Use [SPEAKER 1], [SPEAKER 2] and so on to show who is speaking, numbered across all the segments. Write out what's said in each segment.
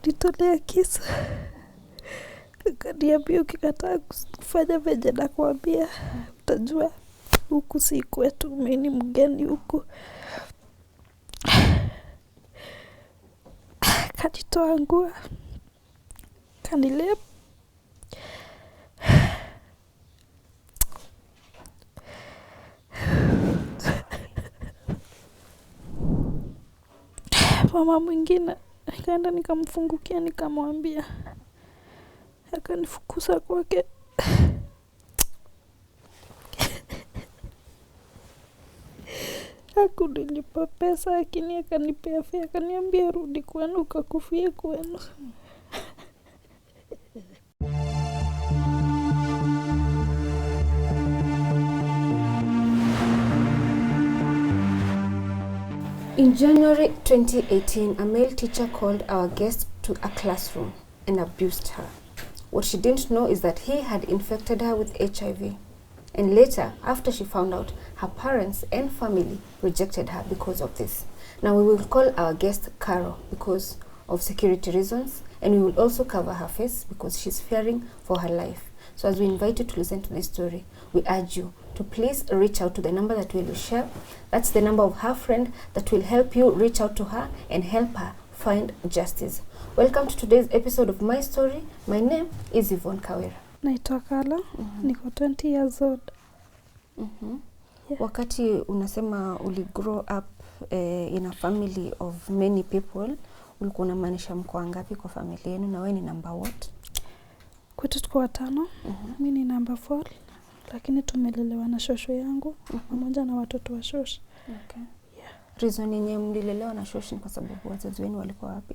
[SPEAKER 1] akanitolea kisa. Akaniambia ukikataa kufanya venye nakwambia utajua huku si kwetu, mimi ni mgeni huku. Kanitoa nguo, kanilea. Mama mwingine nikaenda nikamfungukia, nikamwambia, akanifukuza kwake. Hakunilipa pesa, lakini akanipea fare, akaniambia rudi kwenu ukakufie kwenu.
[SPEAKER 2] In January 2018, a male teacher called our guest to a classroom and abused her. What she didn't know is that he had infected her with HIV. And later, after she found out, her parents and family rejected her because of this. Now we will call our guest Carol because of security reasons, and we will also cover her face because she's fearing for her life. So as we invite you to listen to this story, we urge you to please reach out to the number that we will share. That's the number of her friend that will help you reach out to her and help her find justice. Welcome to today's episode of My Story. My name is Yvonne Kawira.
[SPEAKER 1] Naitwa Kala, niko 20 years old.
[SPEAKER 2] Yeah. Wakati unasema uli grow up in a family of many people, ulikuwa unamaanisha mko wangapi kwa familia yenu na wewe ni number what?
[SPEAKER 1] Kwetu tuko 5. Mimi ni number 4, lakini tumelelewa na shosho yangu pamoja na watoto wa shosho.
[SPEAKER 2] Okay. Yeah. Reason yenye mlilelewa na shosho ni kwa sababu wazazi wenu walikuwa wapi?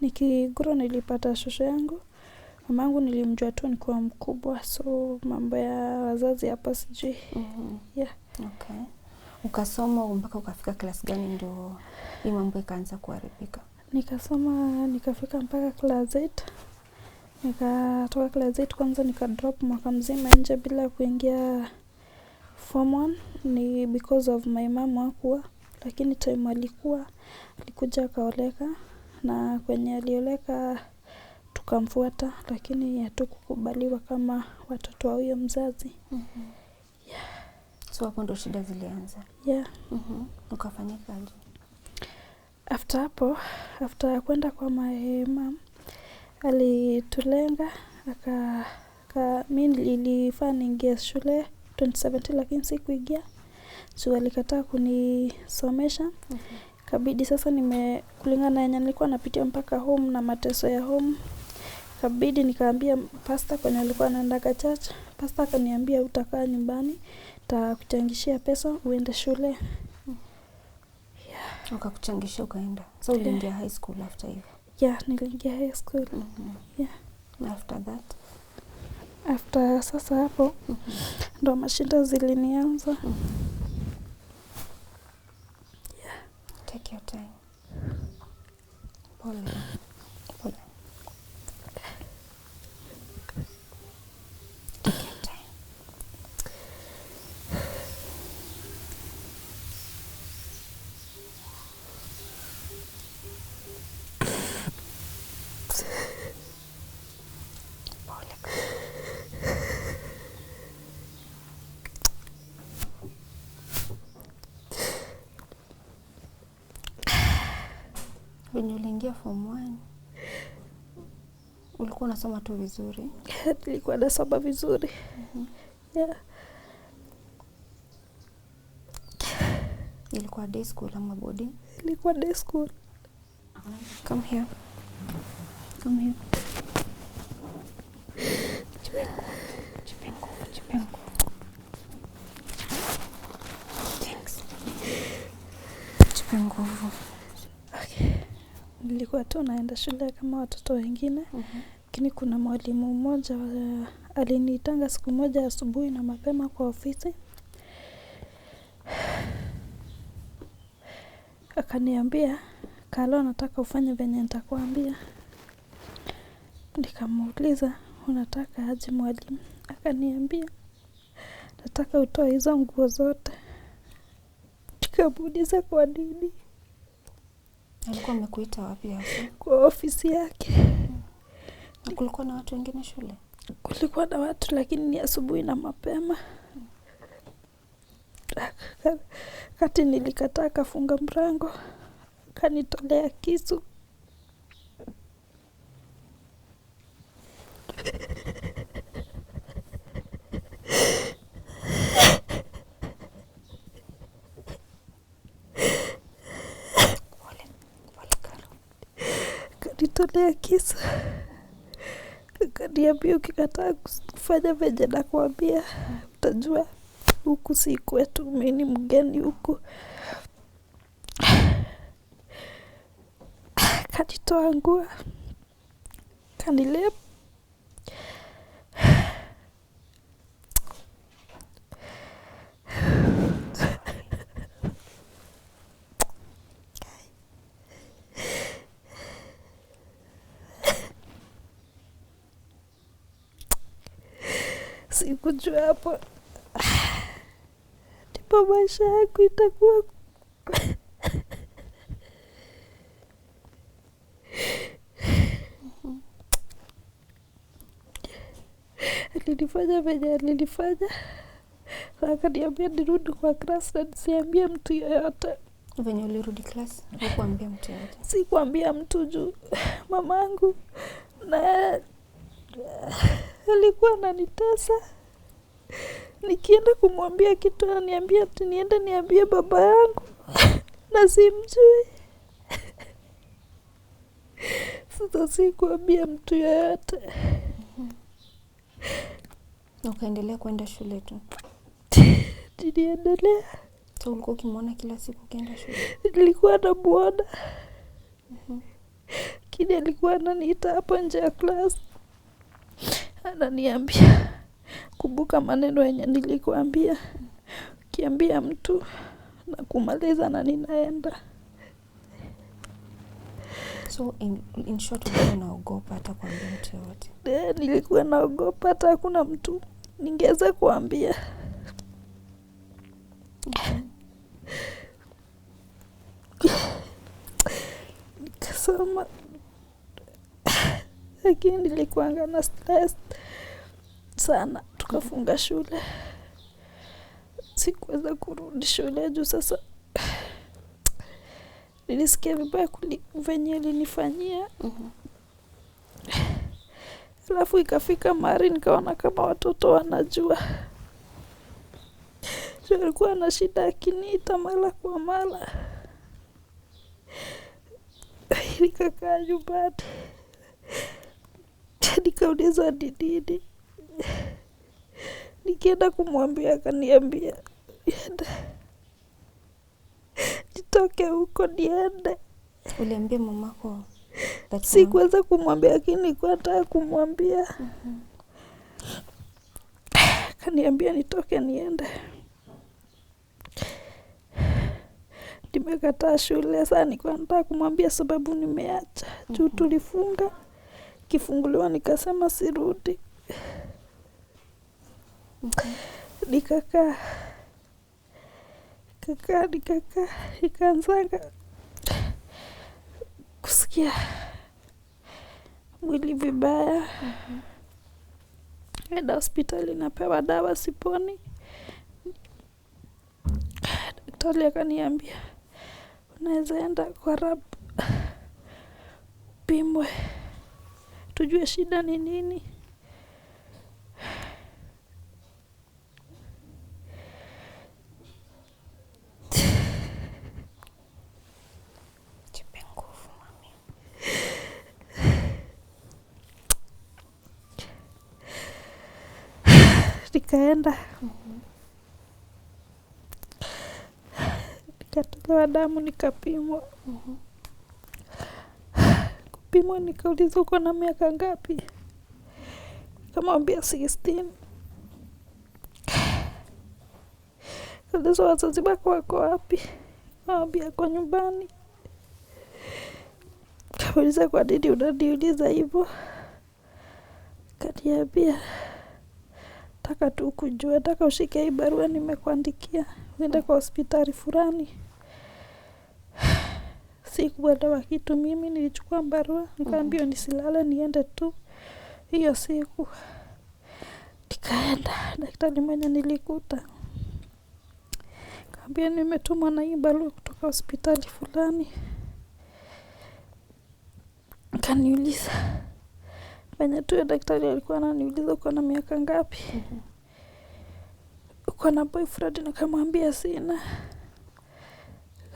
[SPEAKER 1] Nikigrow nilipata shosho yangu. Mamangu nilimjua tu nikiwa mkubwa, so mambo ya wazazi hapa sijui. Yeah.
[SPEAKER 2] Okay. Ukasoma mpaka ukafika class gani ndio hii mambo ikaanza kuharibika?
[SPEAKER 1] Nikasoma nikafika mpaka class 8. Nikatoka class 8 kwanza nikadrop mwaka mzima nje bila kuingia form 1. Ni because of my mom hakuwa, lakini time alikuja akaoleka, na kwenye alioleka tukamfuata, lakini hatukukubaliwa kama watoto wa huyo mzazi. Yeah.
[SPEAKER 2] So hapo ndo shida zilianza.
[SPEAKER 1] Yeah.
[SPEAKER 2] Ukafanyika aje?
[SPEAKER 1] After kwenda kwa my mom, alitulenga, mimi nilifaa niingie shule 2017 lakini sikuingia. So alikataa kunisomesha. Kabidi sasa kulingana yenye nilikuwa napitia mpaka home na mateso ya home. Kabidi nikaambia pastor kwenye alikuwa anaenda church. Pastor akaniambia utakaa nyumbani, nitakuchangishia pesa uende shule.
[SPEAKER 2] Yeah. Ukakuchangisha ukaenda. So uliingia high school after hivyo?
[SPEAKER 1] Yeah, niliingia high school. Yeah.
[SPEAKER 2] After that?
[SPEAKER 1] After sasa hapo ndo mashinda zilinianza. Yeah.
[SPEAKER 2] Take your time. Pole. Take your time. When uliingia form 1, ulikuwa unasoma tu vizuri?
[SPEAKER 1] Nilikuwa nasoma vizuri. Yeah.
[SPEAKER 2] Ilikuwa day school ama boarding?
[SPEAKER 1] Ilikuwa day school.
[SPEAKER 2] Come here. Chipengo. Thanks. Chipengo.
[SPEAKER 1] Okay. Nilikuwa tu naenda shule kama watoto wengine. Lakini kuna mwalimu mmoja aliniitanga siku moja asubuhi na mapema kwa ofisi. Akaniambia, "Kalo, nataka ufanye venye nitakwambia." Nikamuuliza, "Unataka aje mwalimu?" Akaniambia, "Nataka utoe hizo nguo zote." Nikamuuliza kwa nini.
[SPEAKER 2] Alikuwa amekuita wapi hasa?
[SPEAKER 1] Kwa ofisi yake.
[SPEAKER 2] Na kulikuwa na watu wengine shule?
[SPEAKER 1] Kulikuwa na watu lakini ni asubuhi na mapema. Kati nilikataa kafunga mlango. Kanitolea kisu. Kanitolea kisu. Kaniambia ukikataa kufanya venye nakwambia utajua huku si kwetu, mimi ni mgeni huku. Kanitoa nguo. Kanilep. Sikujua hapo ndipo maisha yangu itakuwa. Alinifanya venye alinifanya. Akaniambia nirudi kwa class na nisiambie mtu yoyote.
[SPEAKER 2] Venye ulirudi class, hukuambia mtu yoyote?
[SPEAKER 1] Sikuambia mtu juu mamangu na alikuwa ananitesa. Nikienda kumwambia kitu ananiambia ati niende niambie baba yangu na simjui. Sasa sikuambia mtu yoyote.
[SPEAKER 2] Ukaendelea kwenda shule tu?
[SPEAKER 1] Niliendelea.
[SPEAKER 2] So ulikuwa ukimwona kila siku ukienda shule?
[SPEAKER 1] Nilikuwa namuona. Kile alikuwa ananiita hapa nje ya class. Ananiambia kumbuka maneno yenye nilikuambia. Ukiambia mtu na kumaliza na ninaenda.
[SPEAKER 2] So in short ulikuwa unaogopa hata kuambia mtu yoyote?
[SPEAKER 1] Nilikuwa naogopa hata hakuna mtu ningeweza kuambia. Nikasoma. Lakini nilikuwa na stress sana. Tukafunga shule. Sikuweza kurudi shule juu sasa nilisikia vibaya venye alinifanyia. Alafu ikafika mahali nikaona kama watoto wanajua. So alikuwa na shida akiniita mara kwa mara. Nikakaa nyumbani. Nikauliza nini. Nikienda kumwambia akaniambia nitoke huko niende.
[SPEAKER 2] Uliambia mamako?
[SPEAKER 1] Sikuweza kumwambia lakini nilikuwa nataka kumwambia. Akaniambia nitoke niende. Nimekataa shule. Sasa nilikuwa nataka kumwambia sababu nimeacha. Juu tulifunga. Kifunguliwa nikasema sirudi. Nikakaa. Nikaanza kusikia mwili vibaya. Enda hospitali napewa dawa siponi. Daktari akaniambia unaweza enda kwa lab pimwe tujue shida ni nini. Nikaenda. Nikatolewa damu nikapimwa. Kupimwa nikaulizwa uko na miaka ngapi. Nikamwambia 16. Kaulizwa wazazi wako wako wapi. Nikamwambia kwa nyumbani. Kauliza kwa nini unaniuliza hivyo. Kaniambia nataka tu kujua, nataka ushike hii barua nimekuandikia. Uende kwa hospitali fulani. sikuelewa kitu. Mimi nilichukua barua nikaambiwa nisilale niende tu hiyo siku. Nikaenda, daktari mwenye nilikuta kaambia nimetumwa na hii barua kutoka hospitali fulani. Kaniuliza venye tu daktari alikuwa ananiuliza uko na miaka ngapi, uko na boyfriend? Nikamwambia sina.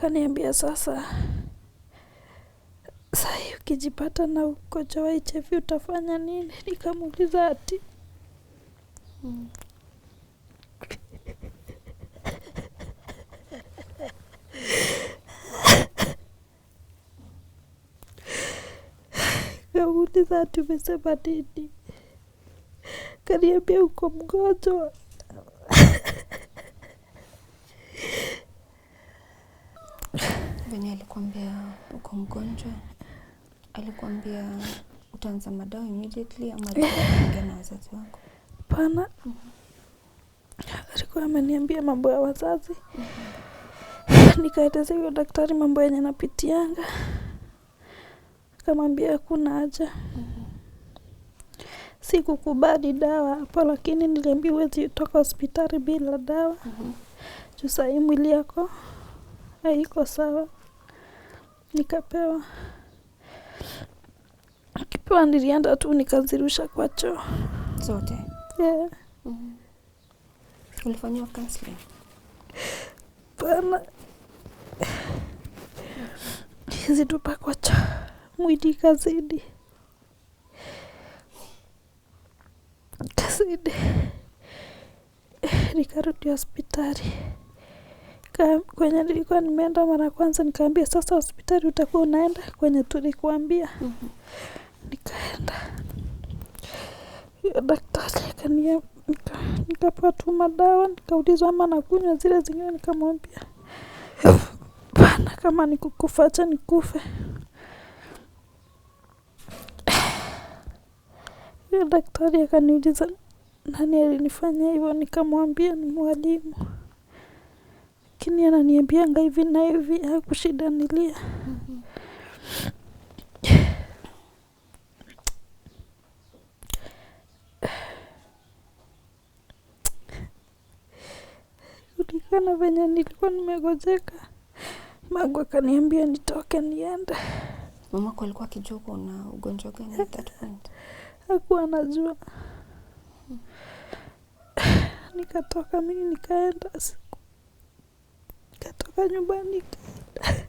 [SPEAKER 1] Kaniambia sasa ukijipata na ugonjwa wa HIV utafanya nini? Nikamuuliza ati Kauliza ati umesema nini? Kaniambia uko mgonjwa.
[SPEAKER 2] Venye alikwambia uko mgonjwa, alikwambia utaanza madawa immediately ama alikwambia na wazazi wako?
[SPEAKER 1] Pana. Alikuwa ameniambia mambo ya wazazi. Nikaeleza huyo daktari mambo yenye napitianga. Akamwambia hakuna haja. Sikukubali dawa hapo, lakini niliambiwa huwezi toka hospitali bila dawa. Juu saa hii mwili yako haiko sawa. Nikapewa. Kipewa nilienda tu nikazirusha kwa choo.
[SPEAKER 2] Zote?
[SPEAKER 1] Yeah.
[SPEAKER 2] Ulifanywa counseling?
[SPEAKER 1] Pana. Zitupa kwa choo. Mwili kazidi. Nikarudi hospitali. Kwenye nilikuwa nimeenda mara kwanza nikaambia sasa hospitali utakuwa unaenda kwenye tulikuambia. Nikaenda. Daktari nikapewa tu madawa, nikaulizwa ama nakunywa zile zingine, nikamwambia bana, kama nikukufa acha nikufe. Daktari akaniuliza nani alinifanya hivyo, nikamwambia ni mwalimu. Lakini ananiambianga hivi na hivi, hakushidanilia. Kulikana venye nilikuwa nimegojeka, Mungu akaniambia nitoke niende.
[SPEAKER 2] Mamako alikuwa akijua una ugonjwa gani at that point?
[SPEAKER 1] Hakuwa anajua. Nikatoka mimi nikaenda. Nikatoka nyumbani nikaenda.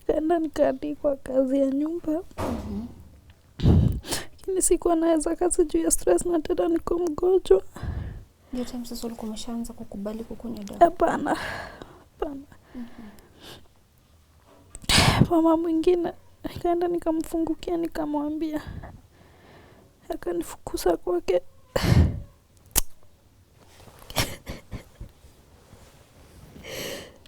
[SPEAKER 1] Kaenda nikaandikwa kazi ya nyumba. Lakini sikuwa naweza kazi juu ya stress na tena niko mgonjwa.
[SPEAKER 2] Ndio time sasa ulikuwa umeshaanza kukubali kukunywa dawa?
[SPEAKER 1] Hapana. Mama mwingine nikaenda nikamfungukia nikamwambia. Akanifukuza kwake.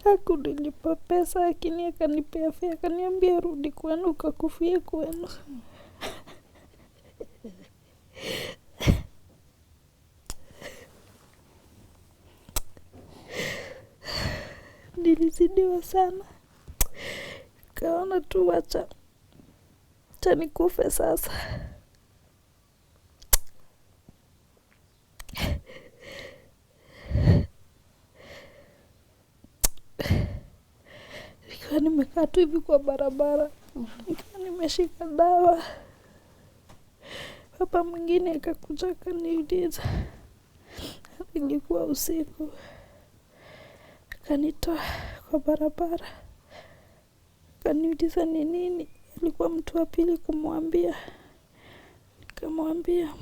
[SPEAKER 1] Hakunilipa pesa, lakini akanipea fare, akaniambia rudi kwenu ukakufie kwenu. Nilizidiwa sana. Kaona tu wacha nikufe sasa. Nikiwa nimekaa tu hivi kwa barabara. Nikiwa nimeshika dawa. Papa mwingine akakuja akaniuliza. Ilikuwa usiku. Akanitoa kwa barabara. Akaniuliza ni nini. Ilikuwa mtu wa pili kumwambia. Nikamwambia.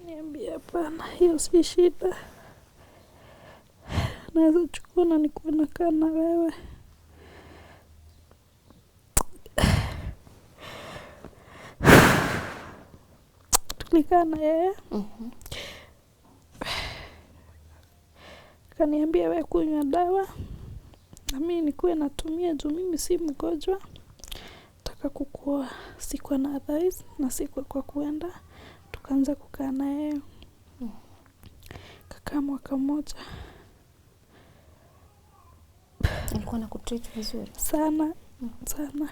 [SPEAKER 1] Niambia hapana, hiyo si shida. Naweza chukua na nikuwe nakaa na wewe. Tulikaa na yeye. Kaniambia wewe kunywa dawa. Na mimi nikuwe natumia juu mimi si mgonjwa. kutaka kukua, sikuwa na advice na sikuwa kwa kuenda. Tukaanza kukaa na yeye. Kaka mwaka mmoja.
[SPEAKER 2] Alikuwa anakutreat vizuri
[SPEAKER 1] sana. Sana.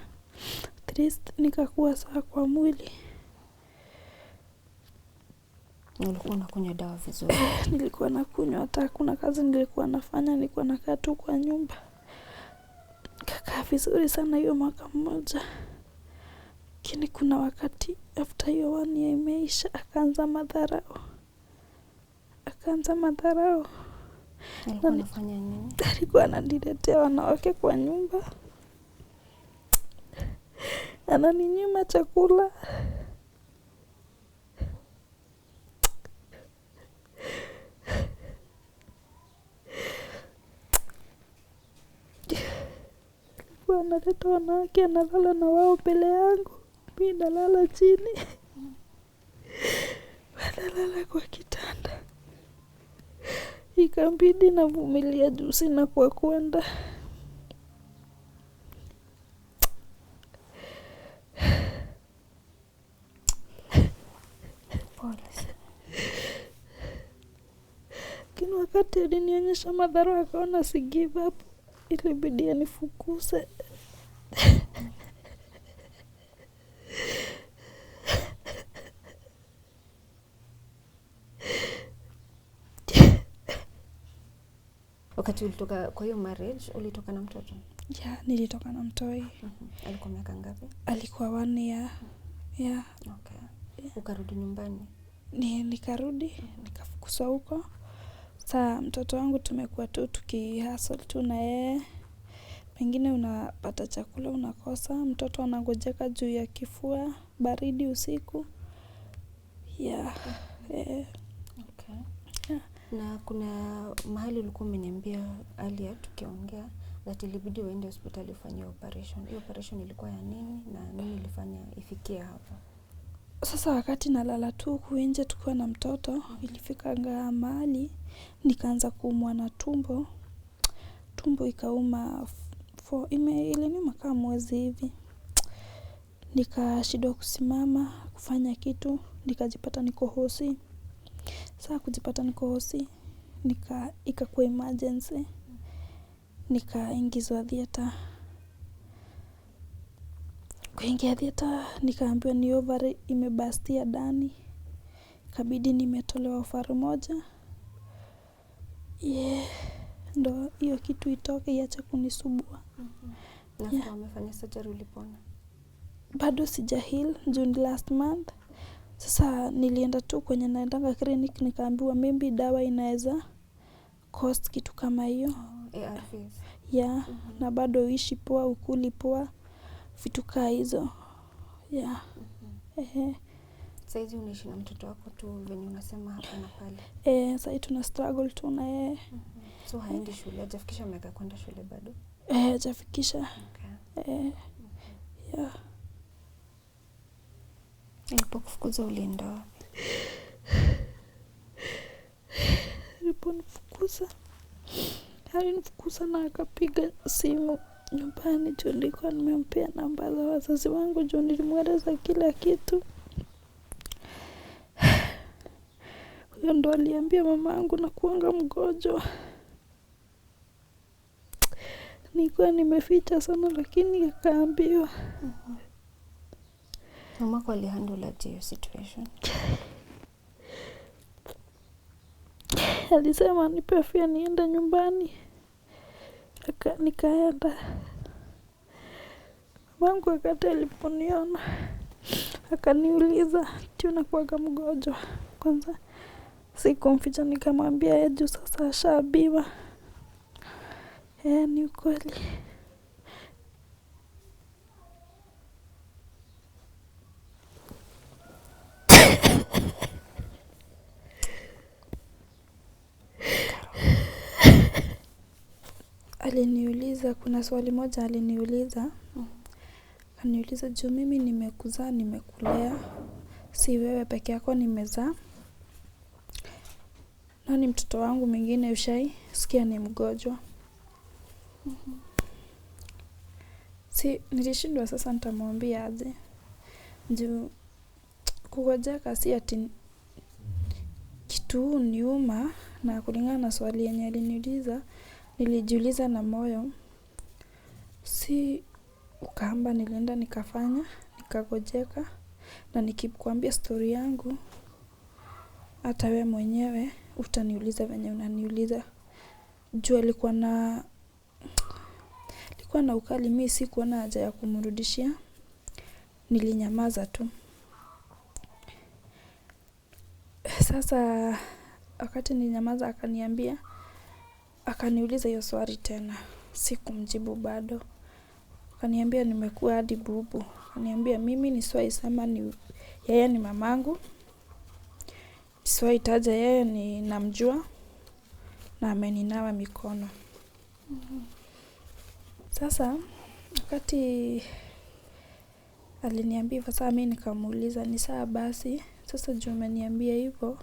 [SPEAKER 1] At least nikakuwa sawa kwa mwili.
[SPEAKER 2] Ulikuwa unakunywa dawa vizuri?
[SPEAKER 1] Nilikuwa nakunywa, hata kuna kazi nilikuwa nafanya, nilikuwa nakaa tu kwa nyumba. Kakaa vizuri sana hiyo mwaka mmoja. Lakini kuna wakati after hiyo 1 year imeisha, akaanza madharau.
[SPEAKER 2] Alikuwa anafanya nini?
[SPEAKER 1] Alikuwa ananiletea wanawake kwa nyumba. Ananinyima chakula. Alikuwa analeta wanawake, analala na wao mbele yangu. Mimi nalala chini. Nalala kwa kitanda. Ikabidi navumilia juu sina kwa kwenda. Lakini wakati alinionyesha madhara akaona si give up, ilibidi anifukuze.
[SPEAKER 2] Wakati ulitoka kwa hiyo marriage, ulitoka na mtoto?
[SPEAKER 1] Yeah, nilitoka na mtoi.
[SPEAKER 2] Alikuwa miaka ngapi?
[SPEAKER 1] Alikuwa 1 year. Yeah.
[SPEAKER 2] Okay. Yeah. Ukarudi nyumbani?
[SPEAKER 1] Nikarudi, nikafukuzwa huko. Sasa mtoto wangu tumekuwa tu tukihustle tu na yeye. Pengine unapata chakula unakosa, mtoto anangojeka juu ya kifua, baridi usiku. Yeah.
[SPEAKER 2] Okay.
[SPEAKER 1] Yeah.
[SPEAKER 2] Na kuna mahali ulikuwa umeniambia earlier tukiongea that ilibidi uende hospitali ufanye operation. Hiyo operation ilikuwa ya nini na nini ilifanya ifikie hapo?
[SPEAKER 1] Sasa wakati nalala tu nje tukiwa na mtoto, ilifika mahali nikaanza kuumwa na tumbo. Tumbo ikauma iliniuma kama mwezi hivi. Nikashindwa kusimama, kufanya kitu, nikajipata niko hosi. Sasa kujipata niko hosi, ikakuwa emergency. Nikaingizwa theater. Kuingia theater nikaambiwa ni ovary imebastia ndani. Ikabidi nimetolewa ovari moja. Ndo hiyo kitu itoke iache kunisumbua.
[SPEAKER 2] Na wamefanya surgery ulipona?
[SPEAKER 1] Bado sija heal, June last month. Sasa nilienda tu kwenye naendanga clinic, nikaambiwa maybe dawa inaweza cost kitu kama hiyo.
[SPEAKER 2] ARVs.
[SPEAKER 1] Yeah. Na bado uishi poa, ukuli poa, vitu kaa hizo. Yeah.
[SPEAKER 2] Saizi unaishi na mtoto wako tu venye unasema hapa na pale?
[SPEAKER 1] Sasa tuna struggle tu na yeye.
[SPEAKER 2] So haendi shule, hajafikisha miaka kwenda shule bado?
[SPEAKER 1] Hajafikisha.
[SPEAKER 2] Okay.
[SPEAKER 1] Yeah.
[SPEAKER 2] Alipokufukuza ulienda wapi?
[SPEAKER 1] Alinifukuza na akapiga simu nyumbani juu nilikuwa nimempea namba za wazazi wangu juu nilimweleza kila kitu. Huyo ndo aliambia mamangu na kuanga mgonjwa. Nilikuwa nimeficha sana lakini akaambiwa.
[SPEAKER 2] Mamako alihandle aje hiyo situation?
[SPEAKER 1] Alisema nipe fare niende nyumbani. Nikaenda. Mamangu wakati aliponiona akaniuliza, "Ati unakuanga mgonjwa?" Kwanza sikumficha, nikamwambia juu sasa ashaambiwa. Ni ukweli. Aliniuliza, kuna swali moja aliniuliza. Aliniuliza juu mimi nimekuzaa, nimekulea. Si wewe peke yako nimezaa. Nani mtoto wangu mwingine ushai sikia ni mgonjwa? Si nilishindwa sasa nitamwambia aje. Juu kugojeka si ati kitu niuma, na kulingana na swali yenye aliniuliza, nilijiuliza na moyo. Si ukamba nilienda nikafanya, nikagojeka, na nikikwambia story yangu, hata wewe mwenyewe utaniuliza venye unaniuliza. Juu alikuwa na ukali, mimi sikuona haja ya kumrudishia. Nilinyamaza tu. Sasa wakati nilinyamaza akaniambia, akaniuliza hiyo swali tena. Sikumjibu bado. Akaniambia nimekuwa hadi bubu. Akaniambia mimi nisiwahi sema ni yeye ni mamangu. Nisiwahi taja yeye ni namjua, na ameninawa mikono. Sasa wakati aliniambia hivyo, sasa mimi nikamuuliza ni sawa basi. Sasa juu umeniambia hivyo,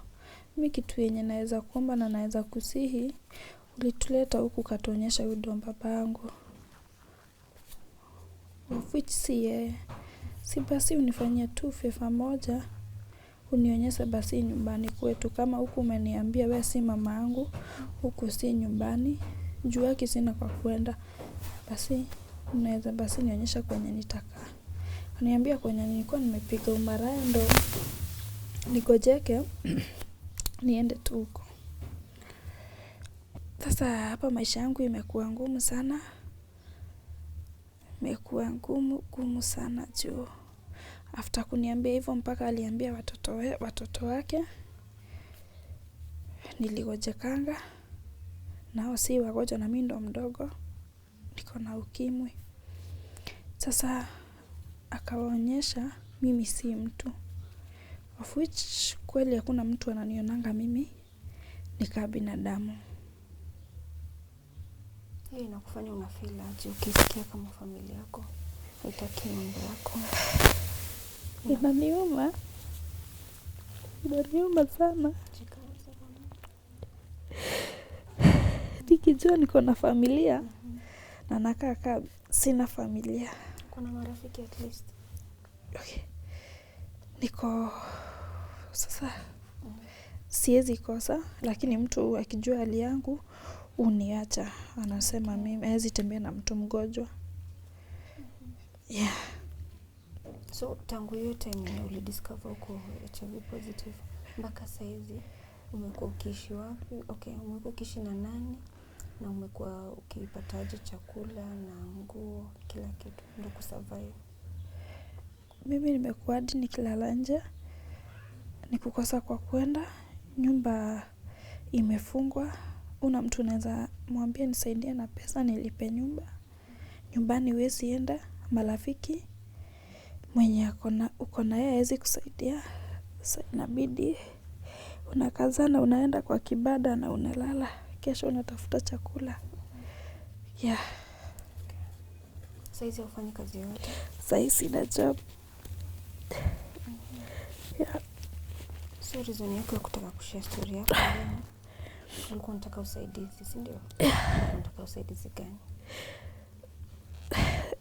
[SPEAKER 1] mimi kitu yenye naweza kuomba na naweza kusihi, ulituleta huku katuonyesha huyo babangu. Of which si yeye. Si basi unifanyia tu favor moja, unionyeshe basi nyumbani kwetu. Kama huku umeniambia wewe si mama yangu, huku si nyumbani, juu yake sina kwa kwenda, basi unaweza basi nionyesha kwenye nitakaa. Kaniambia kwenye nilikuwa nimepiga umaraya ndo nigojeke niende tu huko. Sasa hapa maisha yangu imekuwa ngumu sana. Imekuwa ngumu sana juu after kuniambia hivyo, mpaka aliambia watoto wake, niligojekanga. Nao si wagoja, na mimi ndo mdogo, niko na ukimwi. Sasa akawaonyesha mimi si mtu, of which kweli hakuna mtu ananionanga mimi nika binadamu.
[SPEAKER 2] Hii inakufanya unafeel aje ukisikia kama familia yako haitaki mambo yako?
[SPEAKER 1] Inaniuma sana. Nikijua niko na familia na nakaa sina familia.
[SPEAKER 2] Kuna marafiki at least?
[SPEAKER 1] Okay. Niko sasa siwezi kosa, lakini mtu akijua hali yangu uniacha. Anasema mimi hawezi tembea na mtu mgonjwa. Yeah.
[SPEAKER 2] So tangu hiyo time ulidiscover uko HIV positive mpaka saizi umekuwa ukiishi wapi? Okay, umekuwa ukiishi na nani? Na umekuwa ukipataje chakula na nguo, kila kitu ndio kusurvive?
[SPEAKER 1] Mimi nimekuwa hadi nikilala nje, nikukosa kwa kwenda, nyumba imefungwa. Una mtu unaweza mwambia nisaidie na pesa nilipe nyumba. Nyumbani huwezi enda, marafiki mwenye uko na yeye hawezi kusaidia. Sasa inabidi unakazana, unaenda kwa kibada na unalala. Kesho unatafuta chakula. Yeah.
[SPEAKER 2] Saizi hufanyi kazi yote?
[SPEAKER 1] Saizi sina job. Yeah.
[SPEAKER 2] So reason yako ya kutaka kushare story yako leo, ulikuwa unataka usaidizi, si ndio? Unataka usaidizi gani?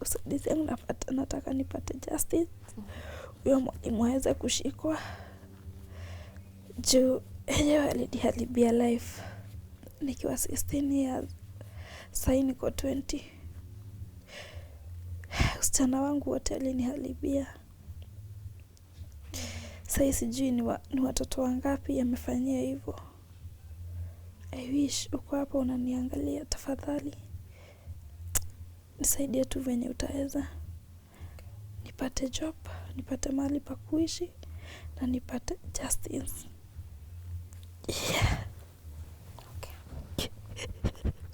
[SPEAKER 1] Usaidizi yangu nataka nipate justice. Huyo mwalimu aweze kushikwa. Juu yeye aliharibia life nikiwa 16 years. Sasa niko 20. Usichana wangu wote aliniharibia. Sasa sijui ni watoto wangapi amefanyia hivyo. I wish uko hapa unaniangalia, tafadhali nisaidie tu venye utaweza. Nipate job, nipate mahali pa kuishi, na nipate justice. Yeah.
[SPEAKER 2] Okay.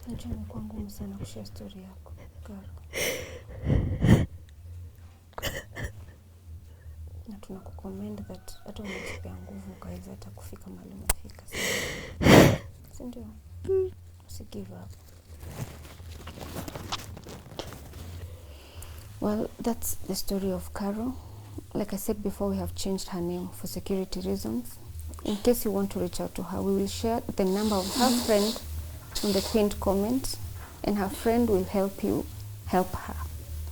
[SPEAKER 2] Najua imekuwa ngumu sana kushare story yako, girl. Na tunakucommend that hata unajipea nguvu ukaweza hata kufika mahali umefika. Si ndio? Usi give up. Well, that's the story of Carol. Like I said before, we have changed her name for security reasons. In case you want to reach out to her, we will share the number of her friend on the pinned comment, and her friend will help you help her.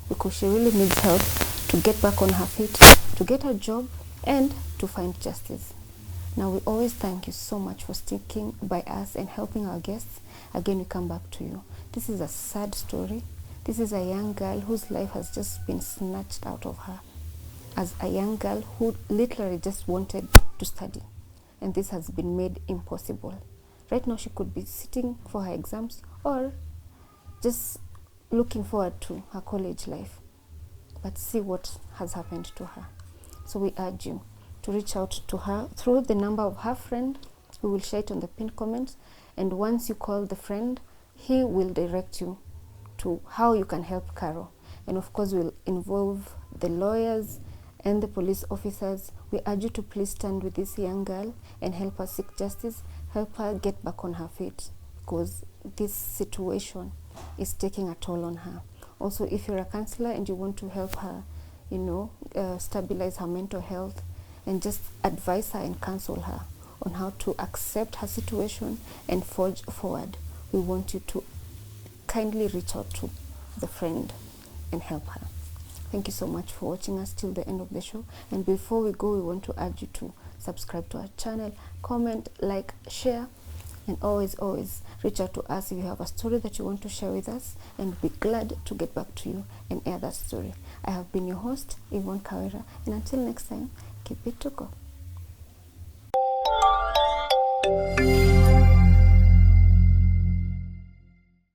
[SPEAKER 2] because she really needs help to get back on her feet, to get a job, and to find justice. Now, we always thank you so much for sticking by us and helping our guests. Again, we come back to you. This is a sad story. This is a young girl whose life has just been snatched out of her. As a young girl who literally just wanted to study. And this has been made impossible. Right now, she could be sitting for her exams or just looking forward to her college life. But see what has happened to her. So we urge you to reach out to her through the number of her friend. We will share it on the pinned comments. And once you call the friend, he will direct you to how you can help Carol. And of course, we'll involve the lawyers and the police officers. We urge you to please stand with this young girl and help her seek justice, help her get back on her feet, because this situation is taking a toll on her. Also, if you're a counselor and you want to help her, stabilize her mental health, and just advise her and counsel her on how to accept her situation and forge forward, we want you to kindly reach out to the friend and help her. Thank you so much for watching us till the end of the show. And before we go, we want to urge you to subscribe to our channel, comment, like, share, and always reach out to us if you have a story that you want to share with us, and we'll be glad to get back to you and air that story. I have been your host, Yvonne Kawira, and until next time, keep it Tuko.